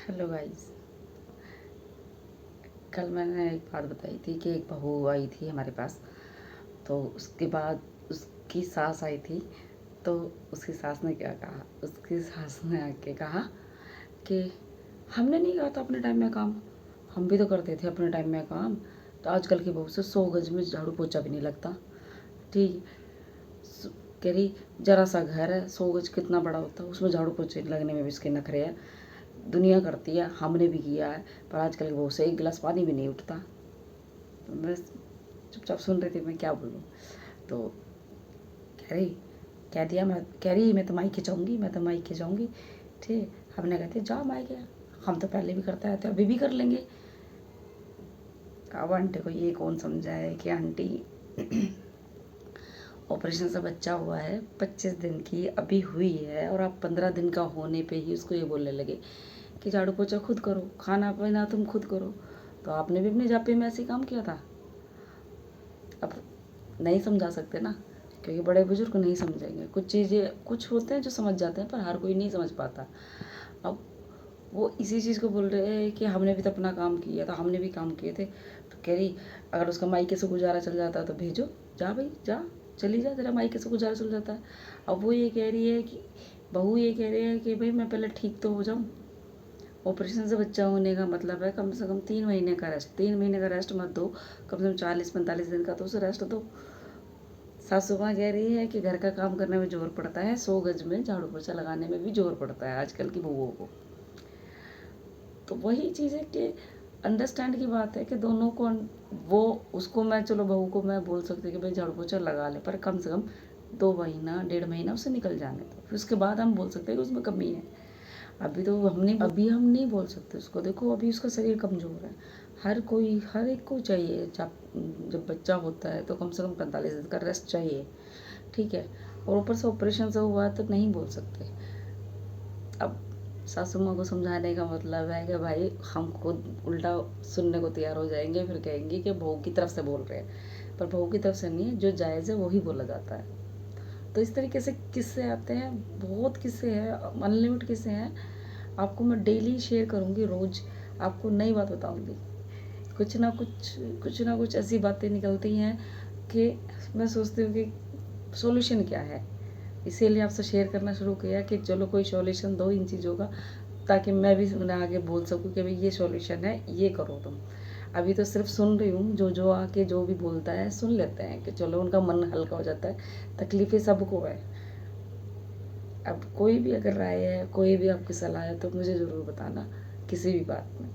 Hello guys. कल मैंने एक बात बताई थी कि एक बहू आई थी हमारे पास। तो उसके बाद उसकी सास आई थी। तो उसकी सास ने क्या कहा, उसकी सास ने आके कहा कि हमने नहीं कहा था अपने टाइम में काम, हम भी तो करते थे अपने टाइम में काम। तो आजकल की बहू से 100 गज में झाड़ू पोछा भी नहीं लगता। ठीक। कह रही जरा सा घर है, 100 गज कितना बड़ा होता है, उसमें झाड़ू पोछे लगने में भी इसके नखरे है। दुनिया करती है, हमने भी किया है, पर आजकल की बहू से एक गिलास पानी भी नहीं उठता। तो मैं चुपचाप सुन रही थी, मैं क्या बोलूँ। तो कह रही कह दिया मैं कह रही मैं तो मायके जाऊँगी, मैं तो मायके जाऊँगी। ठीक। हमने कहते जाओ मायके, हम तो पहले भी करते रहते, अभी भी कर लेंगे। अब आंटी को ये कौन समझाए कि आंटी ऑपरेशन से बच्चा हुआ है, 25 दिन की अभी हुई है, और आप 15 दिन का होने पे ही उसको ये बोलने लगे कि झाड़ू पोछा खुद करो, खाना पीना तुम खुद करो। तो आपने भी अपने जापे में ऐसे काम किया था। अब नहीं समझा सकते ना, क्योंकि बड़े बुजुर्ग नहीं समझेंगे। कुछ चीज़ें कुछ होते हैं जो समझ जाते हैं, पर हर कोई नहीं समझ पाता। अब वो इसी चीज़ को बोल रहे हैं कि हमने भी तो अपना काम किया था, हमने भी काम किए थे। तो कह रही अगर उसका मायके से गुजारा चल जाता तो भेजो, जा भाई जा, चली जा, तेरा मायके से गुजारा चल जाता है। अब वो ये कह रही है कि बहू ये कह रही है कि भाई मैं पहले ठीक तो हो जाऊँ। ऑपरेशन से बच्चा होने का मतलब है कम से कम 3 महीने का रेस्ट। 3 महीने का रेस्ट मत दो, कम से कम 40-45 दिन का तो उसे रेस्ट दो। सासू माँ कह रही है कि घर का काम करने में जोर पड़ता है, 100 गज में झाड़ू पोछा लगाने में भी जोर पड़ता है आजकल की बहुओं को। तो वही चीज़ है कि अंडरस्टैंड की बात है कि दोनों को वो उसको मैं चलो बहू को मैं बोल सकती कि भाई झाड़ू पोछा लगा ले, पर कम से कम 2 महीना 1.5 महीना उसे निकल जाने दो, फिर उसके बाद हम बोल सकते हैं कि उसमें कमी है। अभी हम नहीं बोल सकते उसको, देखो अभी उसका शरीर कमज़ोर है। हर एक को चाहिए, जब बच्चा होता है तो कम से कम 45 दिन का रेस्ट चाहिए। ठीक है। और ऊपर से ऑपरेशन से हुआ है तो नहीं बोल सकते। अब सासू माँ को समझाने का मतलब है कि भाई हम खुद उल्टा सुनने को तैयार हो जाएंगे, फिर कहेंगे कि बहू की तरफ से बोल रहे हैं, पर बहू की तरफ से नहीं है, जो जायज़ है वही बोला जाता है। तो इस तरीके से किस्से आते हैं, बहुत किस्से हैं, अनलिमिटेड किस्से हैं। आपको मैं डेली शेयर करूँगी, रोज़ आपको नई बात बताऊँगी। कुछ ना कुछ ऐसी बातें निकलती हैं कि मैं सोचती हूँ कि सॉल्यूशन क्या है। इसीलिए आपसे शेयर करना शुरू किया कि चलो कोई सॉल्यूशन दो इन चीज़ों का, ताकि मैं भी उन्हें आगे बोल सकूँ कि भाई ये सॉल्यूशन है, ये करो तुम। अभी तो सिर्फ सुन रही हूँ, जो जो आके जो भी बोलता है सुन लेते हैं कि चलो उनका मन हल्का हो जाता है। तकलीफ़ें सबको है। अब कोई भी अगर राय है, कोई भी आपकी सलाह है तो मुझे ज़रूर बताना किसी भी बात में।